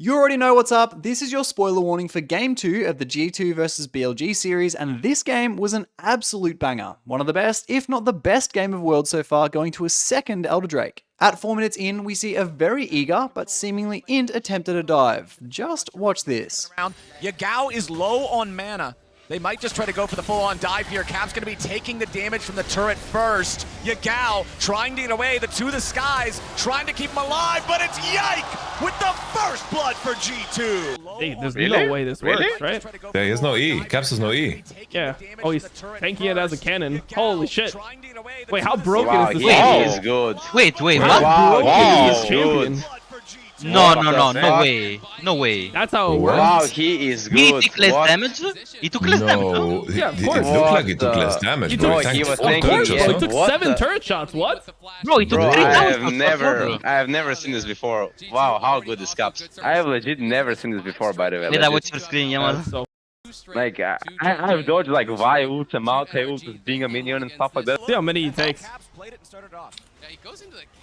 You already know what's up. This is your spoiler warning for Game 2 of the G2 vs BLG series, and this game was an absolute banger. One of the best, if not the best game of Worlds so far, going to a second Elder Drake. At 4 minutes in, we see a very eager, but seemingly int attempt at a dive. Just watch this. Yagao is low on mana. They might just try to go for the full-on dive here. Cap's going to be taking the damage from the turret first. Yagao trying to get away, to the skies, trying to keep him alive, but it's Yike with the first blood for G2. Hey, there's no way this works, right? Yeah, he has no E. Caps has no E. Yeah. Oh, he's tanking it as a cannon. Holy shit. Wait, how broken is this? He is good. Wait, what? How broken is this good. champion? No way. That's how it works. Wow, he is good. He took less damage? He took less damage, No, Yeah, of it course. looked like he took less damage, He bro. took- He he was tanked thinking, 4 He turret shots. took What 7 the- turret shots, what? Bro, he took Bro, 3 I damage. have never seen this before. Wow, how good is Caps. I have legit never seen this before, by the way. Wait, I legit. watch your screen, Yamato. So, Like, I've dodged like Vi ults and Mount ults being a minion and stuff like that. see how many he takes.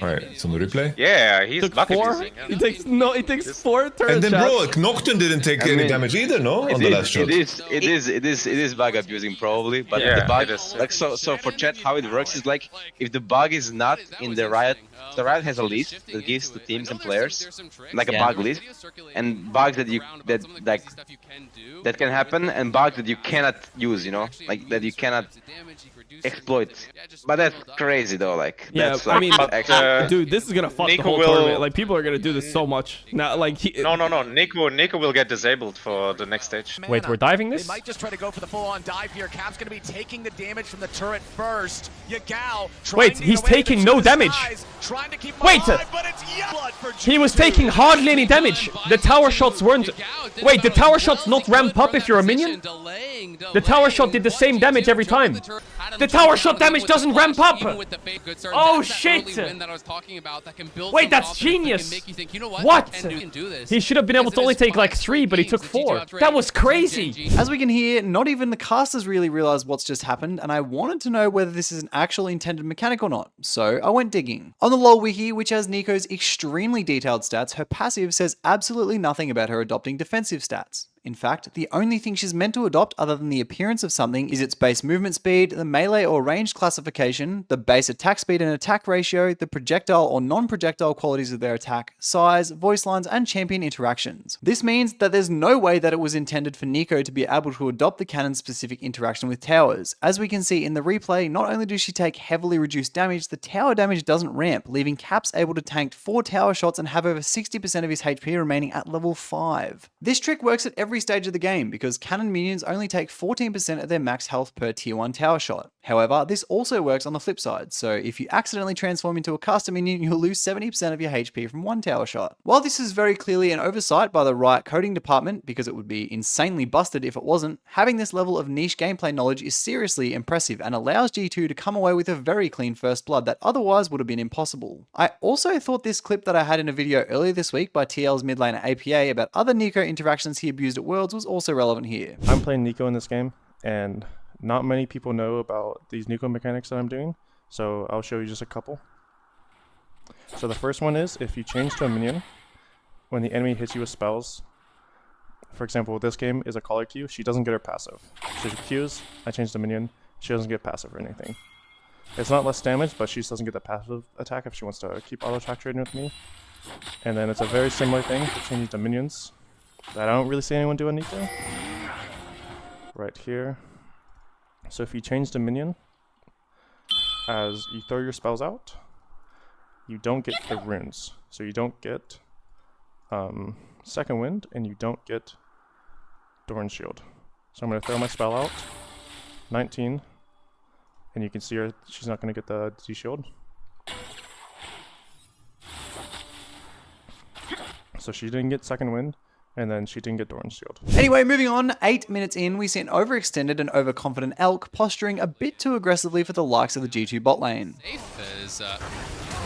Alright, it's on the replay. Yeah, he's Took bucket 4? using. He takes 4 turret And then, shots. bro, Nocturne didn't take any mean, damage either, no? On It the last shot. is bug abusing probably, but Yeah, the bug it is. like so for chat how it works is like if the bug is not in the Riot has a list that gives the teams and players like a bug list and bugs that can happen and bugs that you cannot use, you know, like that you cannot exploit. But that's crazy though, like Yeah, that's I like mean, actually. dude, this is gonna fuck the Neeko whole will- tournament. Like, people are gonna do this so much. Now, like, No. Neeko will get disabled for the next stage. Wait, we're diving this? They might just try to go for the full-on dive here. Cap's going to be taking the damage from the turret first. Yagao Wait, he's taking no damage. Trying to keep him Wait, alive, but it's blood for He was G2. taking hardly any damage. The tower shots weren't... Wait, the tower shots not ramp up if you're a minion? The tower shot did the same damage every time. The tower shot damage doesn't ramp up. Oh, shit. Wait, that's genius. What? He should have been able to only take like 3, but he took 4. That was crazy. As we can hear, not even the casters really realized what's just happened, and I wanted to know whether this is an actual intended mechanic or not, so I went digging. On the LoL wiki, which has Neeko's extremely detailed stats, her passive says absolutely nothing about her adopting defensive stats. In fact, the only thing she's meant to adopt other than the appearance of something is its base movement speed, the melee or ranged classification, the base attack speed and attack ratio, the projectile or non-projectile qualities of their attack, size, voice lines, and champion interactions. This means that there's no way that it was intended for Neeko to be able to adopt the cannon-specific interaction with towers. As we can see in the replay, not only does she take heavily reduced damage, the tower damage doesn't ramp, leaving Caps able to tank 4 tower shots and have over 60% of his HP remaining at level 5. This trick works at every stage of the game because cannon minions only take 14% of their max health per tier 1 tower shot. However, this also works on the flip side, so if you accidentally transform into a caster minion, you'll lose 70% of your HP from 1 tower shot. While this is very clearly an oversight by the Riot coding department, because it would be insanely busted if it wasn't, having this level of niche gameplay knowledge is seriously impressive and allows G2 to come away with a very clean first blood that otherwise would have been impossible. I also thought this clip that I had in a video earlier this week by TL's mid laner APA about other Neeko interactions he abused at Worlds was also relevant here. I'm playing Neeko in this game, and not many people know about these Neeko mechanics that I'm doing, so I'll show you just a couple. So the first one is, if you change to a minion, when the enemy hits you with spells, for example, this game is a caller Q, she doesn't get her passive. So she Qs, I change the minion, she doesn't get passive or anything. It's not less damage, but she just doesn't get the passive attack if she wants to keep auto attack trading with me. And then it's a very similar thing to changing to minions that I don't really see anyone do in Neeko. Right here. So if you change to minion, as you throw your spells out, you don't get the runes. So you don't get Second Wind, and you don't get Doran's Shield. So I'm going to throw my spell out, 19, and you can see her, she's not going to get the Z-Shield. So she didn't get Second Wind, and then she didn't get Doran's Shield. Anyway, moving on, 8 minutes in, we see an overextended and overconfident Elk posturing a bit too aggressively for the likes of the G2 bot lane.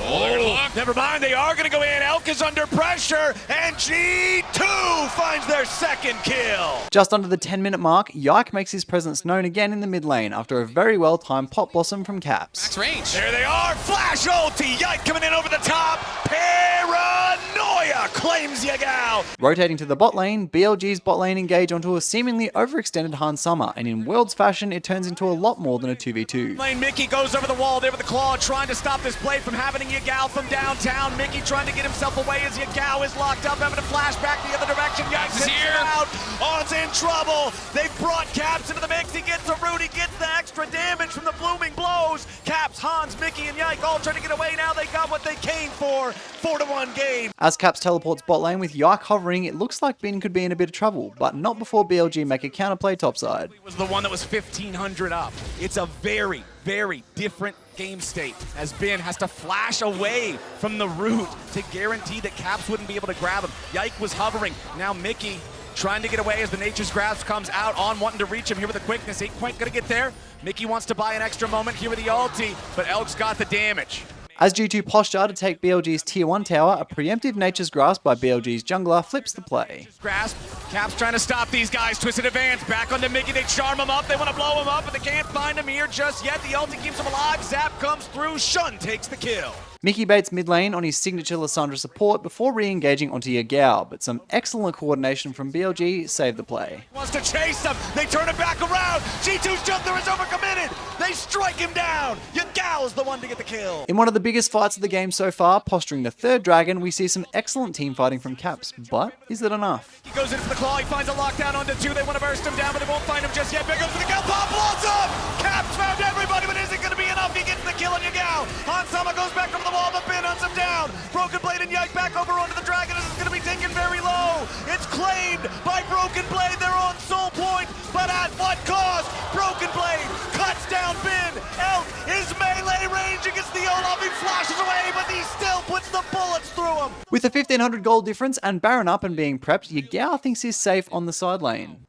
Oh, never mind, they are going to go in. Elk is under pressure, and G2 G2 finds their second kill. Just under the 10-minute mark, Yike makes his presence known again in the mid lane after a very well-timed pop blossom from Caps. Max range. There they are, flash ulti, Yike coming in over the top, Paranoia claims Yagao. Rotating to the bot lane, BLG's bot lane engage onto a seemingly overextended Han Summer, and in Worlds fashion, it turns into a lot more than a 2v2. Lane Mickey goes over the wall there with the claw, trying to stop this play from happening. Yagao from downtown. Mickey trying to get himself away as Yagao is locked up, having to flash back the other direction. Yikes is here. Out. On's in trouble. They've brought Caps into the mix. He gets a root. He gets the extra damage from the blooming blows. Caps, Hans, Mickey, and Yike all trying to get away. Now they got what they came for. 4-1 game. As Caps teleports bot lane with Yike hovering, it looks like Bin could be in a bit of trouble, but not before BLG make a counterplay topside. It was the one that was 1,500 up. It's a very, very different game state as Bin has to flash away from the root to guarantee that Caps wouldn't be able to grab him. Yike was hovering. Now Mickey trying to get away as the Nature's Grasp comes out on wanting to reach him here with the quickness. Ain't quite gonna get there. Mickey wants to buy an extra moment here with the ulti, but Elk's got the damage. As G2 posture to take BLG's tier 1 tower, a preemptive Nature's Grasp by BLG's jungler flips the play. Grasp, Caps trying to stop these guys, twisted advance, back onto Mickey, they charm him up, they want to blow him up, but they can't find him here just yet. The ulti keeps him alive, Zap comes through, Shun takes the kill. Mickey baits mid lane on his signature Lissandra support before re-engaging onto Yagao, but some excellent coordination from BLG saved the play. Wants to chase them, they turn it back around, G2's jungler is overcommitted, they strike him down, Yagao's the one to get the kill. In one of the biggest fights of the game so far, posturing the third dragon, we see some excellent team fighting from Caps, but is it enough? He goes in for the claw, he finds a lockdown onto 2, they want to burst him down, but they won't find him just yet. There goes for the kill, pop blows up! Caps found everybody, but is it going to be enough? He gets the kill on Yagao. Hansama goes back over the wall, but Bin hunts him down. Broken Blade and Yike back over onto the dragon. This is going to be taken very low. It's claimed by Broken Blade. They're on soul point, but at what cost? Broken Blade cuts down Bin. Elk is melee range against the Olaf. He flashes away, but he still puts the bullets through him. With a 1,500 gold difference and Baron up and being prepped, Yagao thinks he's safe on the side lane.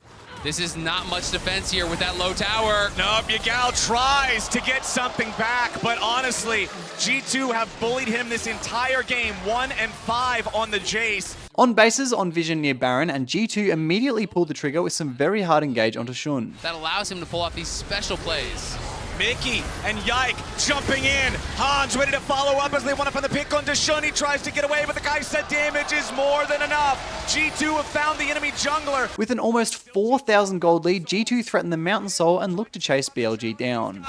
This is not much defense here with that low tower. Nope, Yagao tries to get something back, but honestly, G2 have bullied him this entire game, 1-5 on the Jace. On bases on Vision near Baron, and G2 immediately pulled the trigger with some very hard engage onto Shun. That allows him to pull off these special plays. Mickey and Yike jumping in. Hans ready to follow up as they want to find the pick onto Shun. He tries to get away, but the guy said damage is more than enough. G2 have found the enemy jungler. With an almost 4,000 gold lead, G2 threaten the Mountain Soul and look to chase BLG down.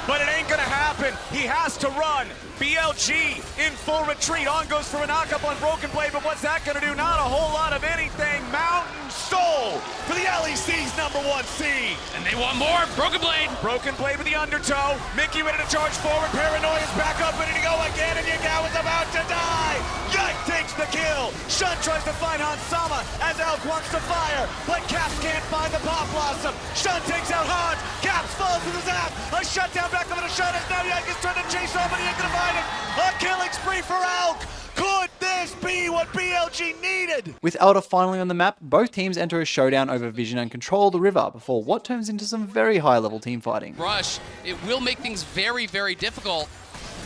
But it ain't gonna happen. He has to run. BLG in full retreat. On goes for a knockup on Broken Blade, but what's that gonna do? Not a whole lot of anything. Mountain Soul for the LEC's #1 seed. And they want more. Broken Blade. Broken Blade with the undertow. Mickey ready to charge forward. Paranoia's back up, ready to go again, and Yagao is about to die. Yike takes the kill. Shun tries to find Hansama as Elk wants to fire, but Caps can't find the pop blossom. Shun takes out Hans. Caps falls to the zap. A shutdown back over to Shun as now Yike is trying to chase off, but he ain't gonna find him. A killing spree for Elk. Could this be what BLG needed? With Elder finally on the map, both teams enter a showdown over Vision and control of the river before what turns into some very high-level team fighting. Rush, it will make things very, very difficult.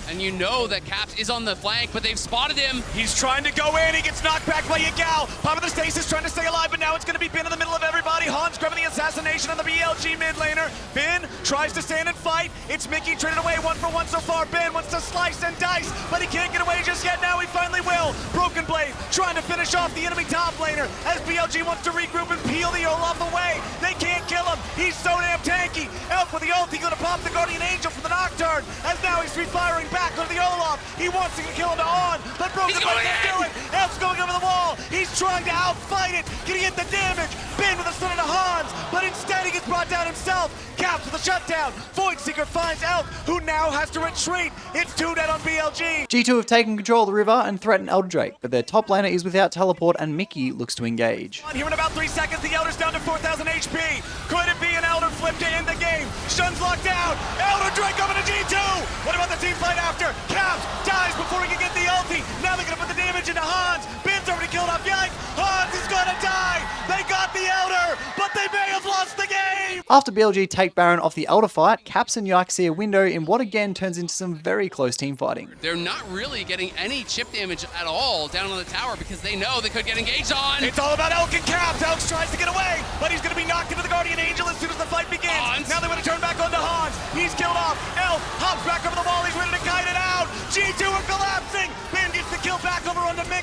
And you know that Caps is on the flank, but they've spotted him. He's trying to go in. He gets knocked back by Yagao. Pop of the stasis trying to stay alive, but now it's going to be Bin in the middle of everybody. Hans grabbing the assassination on the BLG mid laner. Bin tries to stand and fight. It's Mickey traded away 1-for-1 so far. Bin wants to slice and dice, but he can't get away just yet. Now he finally will. Broken Blade trying to finish off the enemy top laner as BLG wants to regroup and peel the Olaf away. They can't kill him. He's so damn tanky. Elk with the ulti going to pop the Guardian Angel from the Nocturne as now he's refiring back on the Olaf. He wants to kill him to On, but Broken Blade can't do it. Elk's going over the wall. He's trying to outfight it. Can he get the damage? Bin with a stun into Hans, but instead he gets brought down himself. Caps with a shutdown. Voidseeker finds Elk, who now has to retreat. It's 2 dead on BLG. G2 have taken control of the river and threaten Elder Drake, but their top laner is without teleport and Mickey looks to engage. Here in about 3 seconds, the Elder's down to 4,000 HP. Could it be an Elder flip to end the game? Shun's locked down. Elder Drake coming to G2. What about the team fight after? Caps dies before he can get the ulti. Now they're gonna put the damage into Hans. Bin's already killed off Yike. Hans is gonna die. They got the Elder, but they may have lost the game. After BLG take Baron off the Elder fight, Caps and Yike see a window in what again turns into some very close team fighting. They're not really getting any chip damage at all down on the tower because they know they could get engaged on. It's all about Elk and Caps.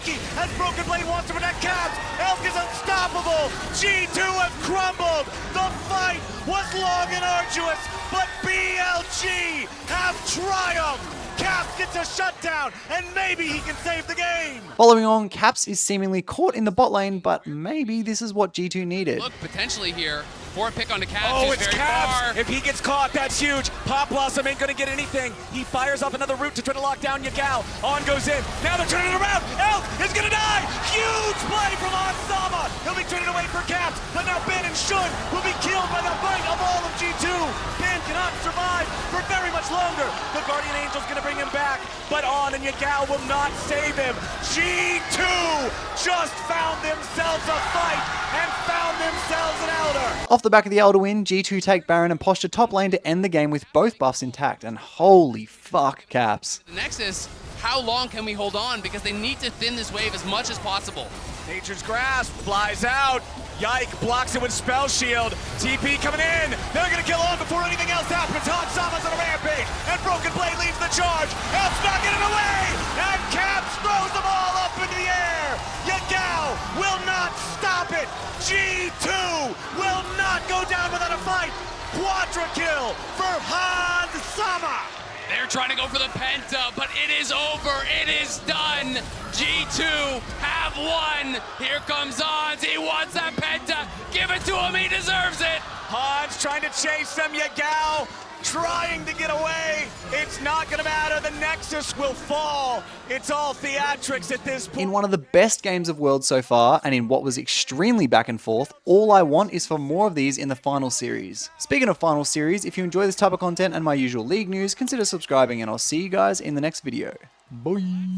Mikey as Broken Blade wants to protect Caps. Elk is unstoppable. G2 have crumbled. The fight was long and arduous, but BLG have triumphed. Caps gets a shutdown, and maybe he can save the game. Following on, Caps is seemingly caught in the bot lane, but maybe this is what G2 needed. Look, potentially here, for a pick onto Caps. Oh, who's it's very Caps! far. If he gets caught, that's huge. Pop Blossom ain't gonna get anything. He fires off another route to try to lock down Yagao. On goes in. Now they're turning it around. Elk is gonna die! Huge play from Onsama! He'll be turning away for Caps, but now Ben and Shun will be killed by the might of all of G2. Ben cannot survive for very much longer. The Guardian Angel's gonna bring him back, but On and Yagao will not save him. G2 just found themselves a fight and found themselves an Elder. Off the back of the Elder win, G2 take Baron and posture top lane to end the game with both buffs intact, and holy fuck, Caps. The Nexus, how long can we hold on? Because they need to thin this wave as much as possible. Nature's Grasp flies out. Yike blocks it with Spell Shield. TP coming in. They're gonna kill On before anything else happens. Hansama's on a rampage, and Broken Blade leads the charge. Elf's not getting away, and Caps throws them all up into the air. Yagao will not stop it. G2 will not go down without a fight. Quadra kill for Hansama. They're trying to go for the Penta, but it is over. It is done. G2 have won. Here comes Hans. He wants that Penta. Give it to him. He deserves it. Hans trying to chase them. Yagao trying to get away. It's not going to matter. The Nexus will fall. It's all theatrics at this point. In one of the best games of Worlds so far, and in what was extremely back and forth, all I want is for more of these in the final series. Speaking of final series, if you enjoy this type of content and my usual league news, consider subscribing, and I'll see you guys in the next video. Bye!